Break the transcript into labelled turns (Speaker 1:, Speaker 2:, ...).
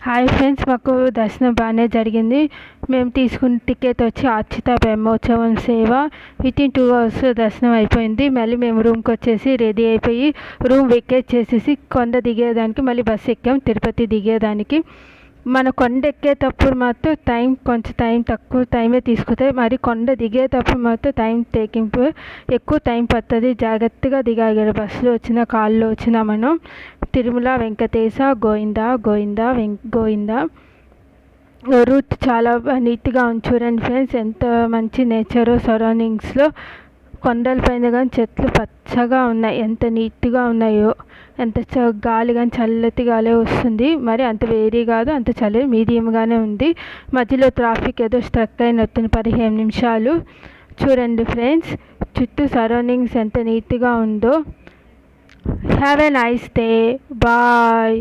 Speaker 1: Hi friends, మాకు దర్శనం బాగానే జరిగింది. మేము తీసుకున్న టికెట్ వచ్చి అచ్యుత బ్రహ్మోత్సవం సేవ. వితిన్ 2 అవర్స్ దర్శనం అయిపోయింది. మళ్ళీ మేము రూమ్కి వచ్చేసి రెడీ అయిపోయి రూమ్ వెకేట్ చేసేసి కొండ దిగేదానికి మళ్ళీ బస్సు ఎక్కాం తిరుపతి దిగేదానికి. మన కొండ ఎక్కేటప్పుడు మాత్రం కొంచెం తక్కువ టైమే తీసుకుంటాయి. మరి కొండ దిగేటప్పుడు మాత్రం ఎక్కువ టైం పడుతుంది. జాగ్రత్తగా దిగాలి. బస్సులో వచ్చినా కారులో వచ్చినా మనం తిరుమల వెంకటేశ గోవింద గోవింద గోవింద. రూట్ చాలా నీట్గా ఉంది చూడండి ఫ్రెండ్స్, ఎంత మంచి నేచరు సరౌండింగ్స్లో. కొండల పైన కానీ చెట్లు పచ్చగా ఉన్నాయి, ఎంత నీట్గా ఉన్నాయో. గాలి కానీ చల్లటి గాలి వస్తుంది. మరి అంత వేడి కాదు, అంత చలి మీడియంగానే ఉంది. మధ్యలో ట్రాఫిక్ ఏదో స్ట్రక్ అయినట్టుంది 15 నిమిషాలు. చూడండి ఫ్రెండ్స్, చుట్టూ సరౌండింగ్స్ ఎంత నీట్గా ఉందో. Have a nice day. Bye.